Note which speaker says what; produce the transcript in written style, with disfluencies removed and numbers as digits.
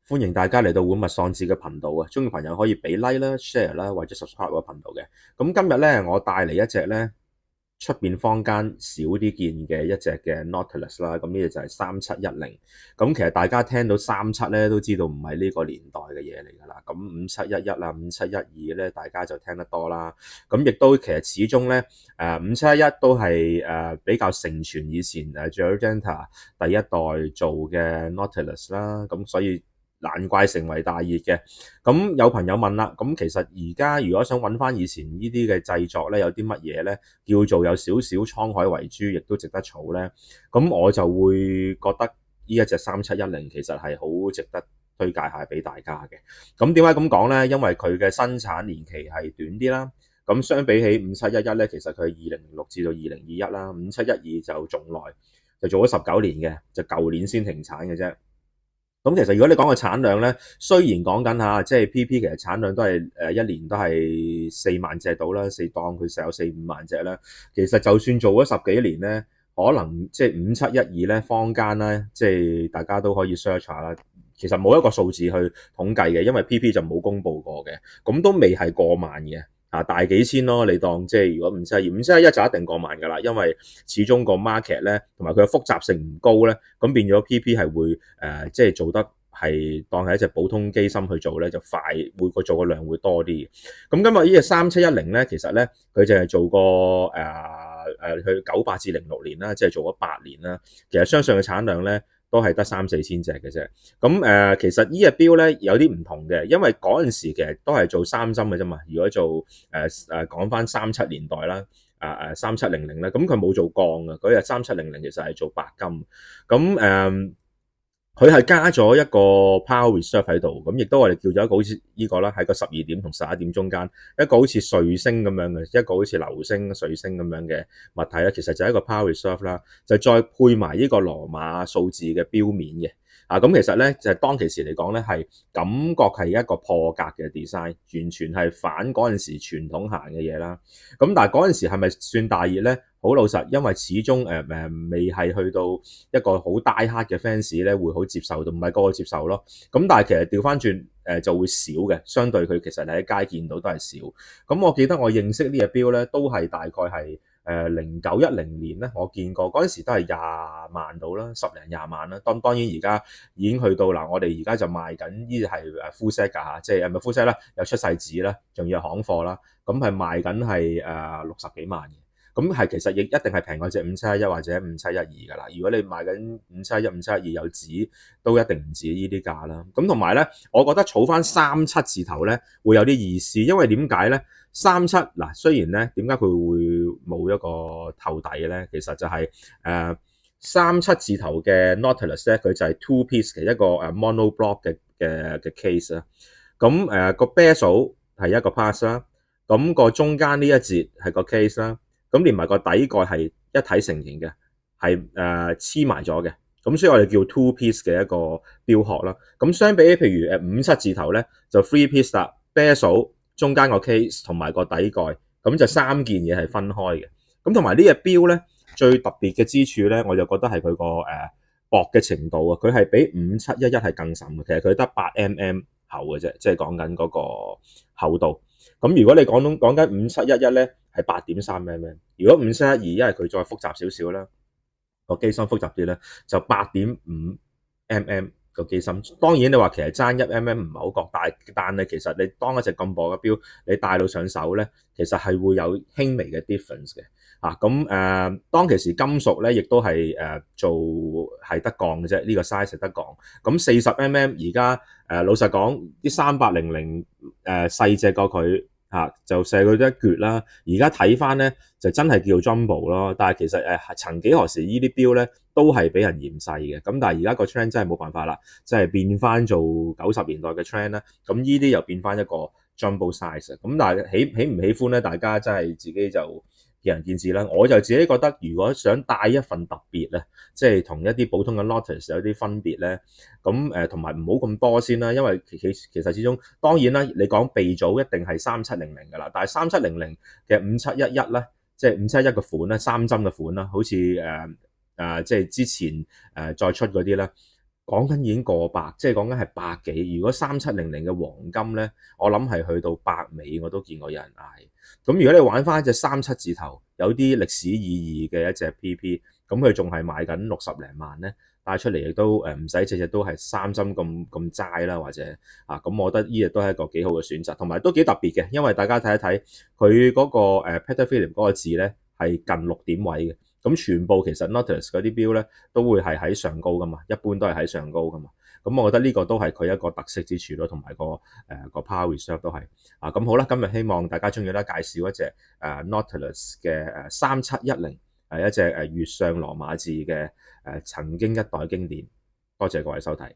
Speaker 1: 歡迎大家嚟到玩物喪志嘅頻道啊！鍾意朋友可以俾 like 啦、share 啦或者 subscribe 我頻道嘅。咁今日咧，我帶嚟一隻咧出邊坊間少啲見嘅一隻嘅 Nautilus 啦。咁呢隻就係3710。咁其實大家聽到37咧都知道唔係呢個年代嘅嘢嚟㗎啦。咁5711啊、5712咧，大家就聽得多啦。咁亦都其實始終咧5711都係比較承傳以前Giorgenta 第一代做嘅 Nautilus 啦。咁所以難怪成為大熱嘅。咁有朋友問啦，咁其實而家如果想揾翻以前呢啲嘅製作咧，有啲乜嘢咧叫做有少少滄海遺珠，亦都值得儲咧？咁我就會覺得呢一隻3710其實係好值得推介下俾大家嘅。咁點解咁講咧？因為佢嘅生產年期係短啲啦。咁相比起5711咧，其實佢係2006至到2021啦，5712就仲耐，就做咗19年嘅，就舊年先停產嘅啫。咁其實如果你講個產量咧，雖然講緊嚇，即係 PP 其實產量都係一年都係4萬隻到啦，當佢成有4-5萬隻啦。其實就算做咗10幾年咧，可能即係5712咧，坊間咧即係大家都可以 search 下啦。其實冇一個數字去統計嘅，因為 PP 就冇公佈過嘅，咁都未係過萬嘅。大幾千咯，你當即係如果5712就一定過萬㗎啦，因為始終個 market 咧同埋佢嘅複雜性唔高咧，咁變咗 PP 係會即係做得係當係一隻普通機芯去做咧就快，每個做嘅量會多啲。咁今日呢隻3710咧，其實咧佢就係做過佢98至06年啦，即係做咗8年啦。其實相信嘅產量咧都係得3-4千隻嘅啫。咁其實呢隻錶咧有啲唔同嘅，因為嗰陣時其實都係做3針嘅啫嘛。如果做講翻37年代啦，3700咧，咁佢冇做鋼嘅，嗰日3700其實係做白金。咁佢係加咗一個 power reserve 喺度，咁亦都我哋叫咗一個好似呢個啦，喺個12點同11點中間，一個好似彗星咁樣嘅，一個好似流星、彗星咁樣嘅物體咧，其實就係一個 power reserve 啦，就再配埋呢個羅馬數字嘅錶面嘅。咁其實咧就係當其時嚟講咧，係感覺係一個破格嘅 design，完全係反嗰陣時傳統行嘅嘢啦。咁但係嗰陣時係咪算大熱咧？好老實，因為始終未係去到一個好 die hard 嘅 fans 咧，會好接受到，唔係個個接受咯。咁但係其實調翻轉就會少嘅，相對佢其實你喺街見到都係少。咁我記得我認識呢隻錶咧，都係大概係0910年咧，我見過嗰陣時都係20萬到啦，10零20萬啦。當然而家已經去到嗱，我哋而家就賣緊呢係full set 㗎嚇，即係咪 full set 啦？有出世紙啦，仲要行貨啦，咁係賣緊係60幾萬嘅。咁係其實亦一定係平過隻5711或者5712㗎啦。如果你賣緊5711、5712有紙，都一定唔止呢啲價啦。咁同埋咧，我覺得儲翻37字頭咧會有啲意思，因為點解咧？37嗱，雖然咧點解佢會冇一個透底咧？其實就係37字頭嘅 Nautilus 咧，佢就係 two piece 嘅一個mono block 嘅 case 啦。咁個 bezel 係一個 pass 啦，咁個中間呢一節係個 case 啦。咁連埋個底蓋係一體成型嘅，係黐埋咗嘅。咁所以我哋叫 two piece 嘅一個錶殼啦。咁相比譬如57字頭咧，就 three piece 啦，bezel 中間個 case 同埋個底蓋，咁就3件嘢係分開嘅。咁同埋呢隻錶咧，最特別嘅之處咧，我就覺得係佢個薄嘅程度啊，佢係比5711係更甚嘅。其實佢得8mm 厚嘅啫，即係講緊嗰個厚度。咁如果你講緊5711咧，係8.3mm。如果5712，因為佢再複雜少少啦，個機芯複雜啲咧，就8.5mm 個機芯。當然你話其實爭1mm唔係好覺，但係其實你當一隻咁薄嘅錶，你戴到上手咧，其實係會有輕微嘅 difference 嘅。當其時金屬咧，亦都係做係得鋼嘅啫，呢個 size 係得鋼。咁40mm而家老實講，啲3800細隻過佢，就射佢都一撅啦。而家睇翻咧就真係叫 Jumbo 咯，但係其實曾幾何時呢啲錶咧都係俾人嫌細嘅。咁但係而家個 trend 真係冇辦法啦，即係變翻做90年代嘅 trend 啦。咁呢啲又變翻一個 Jumbo size。咁但係喜唔喜歡咧？大家真係自己就見仁見智啦。我就自己覺得，如果想帶一份特別咧，即係同一啲普通嘅 Nautilus 有啲分別咧，咁同埋唔好咁多先啦。因為其實始終當然啦，你講鼻組一定係3700㗎啦，但係3700嘅5711咧，即係571嘅款咧，3針嘅款啦，好似即係之前再出嗰啲咧，講緊已經過百，即係講緊係百幾。如果3700嘅黃金咧，我諗係去到百尾，我都見過有人嗌。咁如果你玩翻一隻37字頭，有啲歷史意義嘅一隻 PP，咁佢仲係賣緊60零萬咧，帶出嚟亦都唔使隻都係3針咁齋啦，或者咁我覺得呢隻都係一個幾好嘅選擇，同埋都幾特別嘅，因為大家睇一睇佢嗰個Patek Philippe 嗰個字咧係近6點位嘅。咁全部其實 Nautilus 嗰啲錶咧都會係喺上高噶嘛，一般都係喺上高噶嘛。咁我覺得呢個都係佢一個特色之處咯，同埋個 Power Reserve 都係咁好啦。今日希望大家中意啦，介紹一隻Nautilus 嘅3710，一隻月相羅馬字嘅曾經一代經典。多謝各位收睇。